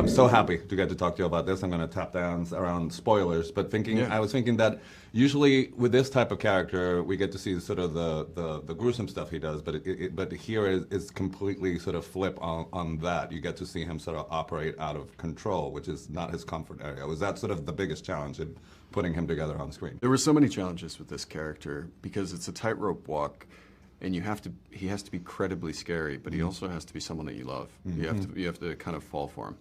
I'm so happy to get to talk to you about this. I'm going to tap dance around spoilers, but I was thinking that usually with this type of character, we get to see sort of the gruesome stuff he does, but here is completely sort of flip on that. You get to see him sort of operate out of control, which is not his comfort area. Was that sort of the biggest challenge in putting him together on screen? There were so many challenges with this character because it's a tightrope walk. And he has to be credibly scary, but he also has to be someone that you love. Mm-hmm. You have to kind of fall for him.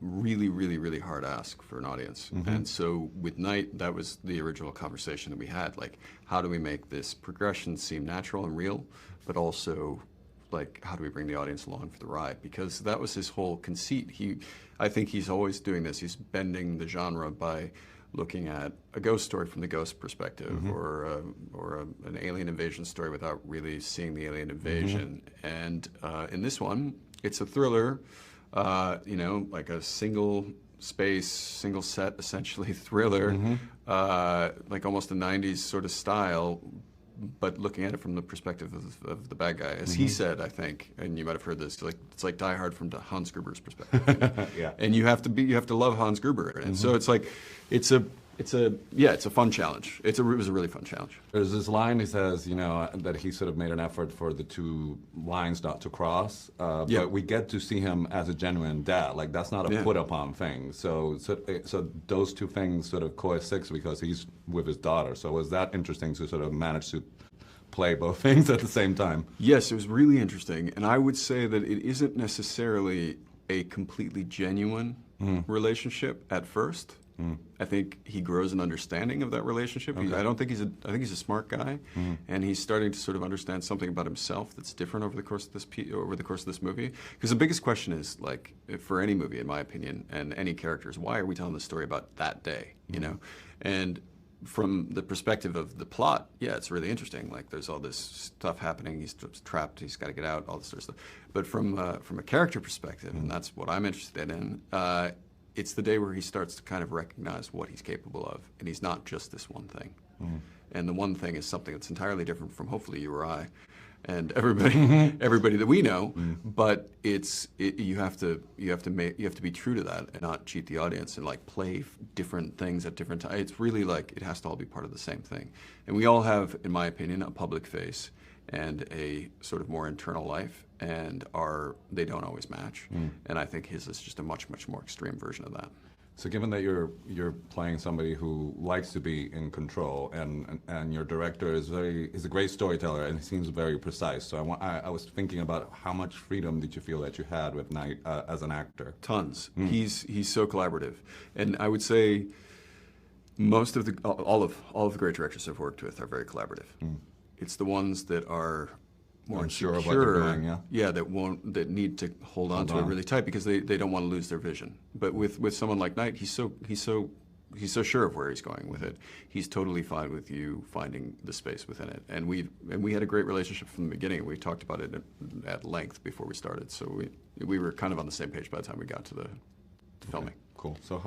Really, really, really hard ask for an audience. Mm-hmm. And so with Night, that was the original conversation that we had. Like, how do we make this progression seem natural and real, but also, like, how do we bring the audience along for the ride? Because that was his whole conceit. I think he's always doing this. He's bending the genre by looking at a ghost story from the ghost perspective, mm-hmm. or an alien invasion story without really seeing the alien invasion. Mm-hmm. And in this one, it's a thriller, like a single space, single set, essentially thriller, mm-hmm. Like almost a 90s sort of style, but looking at it from the perspective of the bad guy. As mm-hmm. he said, I think, and you might have heard this, it's like Die Hard from Hans Gruber's perspective. Yeah. And you have to love Hans Gruber. And mm-hmm. so it's a fun challenge. It was a really fun challenge. There's this line he says, that he sort of made an effort for the two lines not to cross. But we get to see him as a genuine dad. Like, that's not a put-upon thing. So those two things sort of coexist because he's with his daughter. So was that interesting to sort of manage to play both things at the same time? Yes, it was really interesting. And I would say that it isn't necessarily a completely genuine relationship at first. I think he grows an understanding of that relationship. Okay. I think he's a smart guy, and he's starting to sort of understand something about himself that's different over the course of this movie. Because the biggest question is, like, for any movie, in my opinion, and any characters, why are we telling the story about that day? And from the perspective of the plot, it's really interesting. Like, there's all this stuff happening. He's trapped. He's got to get out. All this sort of stuff. But from a character perspective, and that's what I'm interested in. It's the day where he starts to kind of recognize what he's capable of, and he's not just this one thing. And the one thing is something that's entirely different from hopefully you or I, and everybody that we know. But you have to be true to that and not cheat the audience and like play different things at different times. It's really like it has to all be part of the same thing. And we all have, in my opinion, a public face and a sort of more internal life, and they don't always match. And I think his is just a much, much more extreme version of that. So given that you're playing somebody who likes to be in control, and your director is a great storyteller, and he seems very precise. So I was thinking about how much freedom did you feel that you had with Night as an actor? Tons. He's so collaborative, and I would say most of all of the great directors I've worked with are very collaborative. It's the ones that are more unsure of what they're doing, that need to hold on to it really tight because they don't want to lose their vision. But with someone like Night, he's so sure of where he's going with it. He's totally fine with you finding the space within it. And we had a great relationship from the beginning. We talked about it at length before we started. So we were kind of on the same page by the time we got to the filming. Cool. So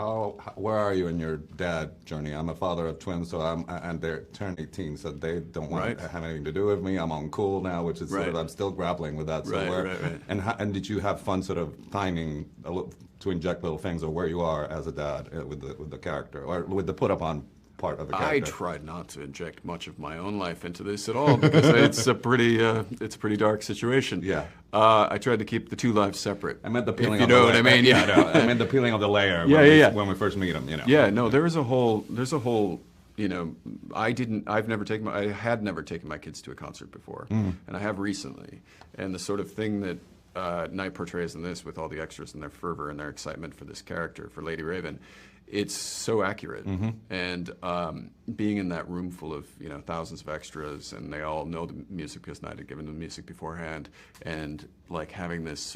where are you in your dad journey? I'm a father of twins, and they're turned 18, so they don't want to have anything to do with me. I'm on cool now, which is sort of, I'm still grappling with that. So And did you have fun sort of finding to inject little things of where you are as a dad with the character, or with the put up on part of the character? I tried not to inject much of my own life into this at all because it's a pretty dark situation. Yeah. I tried to keep the two lives separate. I meant the peeling. You know what I mean? Yeah. No, I meant the peeling of the layer. When we first meet him, Yeah. No, there's a whole. I had never taken my kids to a concert before, and I have recently. And the sort of thing that Night portrays in this, with all the extras and their fervor and their excitement for this character, for Lady Raven, it's so accurate. And being in that room full of thousands of extras, and they all know the music because Night had given them the music beforehand, and like having this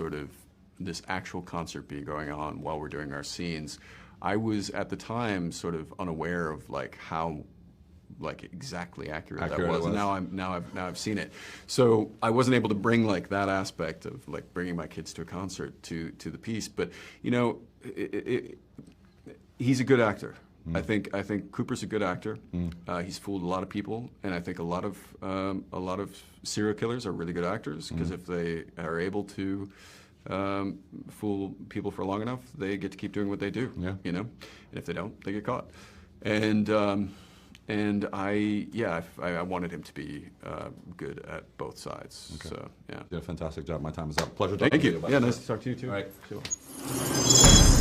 actual concert be going on while we're doing our scenes, I was at the time sort of unaware of like how exactly accurate that was. Now I've seen it, so I wasn't able to bring like that aspect of like bringing my kids to a concert to the piece, but he's a good actor. I think Cooper's a good actor. He's fooled a lot of people, and I think a lot of serial killers are really good actors because if they are able to fool people for long enough, they get to keep doing what they do. Yeah. You know, and if they don't, they get caught. And I wanted him to be good at both sides. Okay. So yeah, You did a fantastic job. My time is up. Pleasure talking thank to you. you. About Yeah, this. nice to talk to you too. All right. Sure.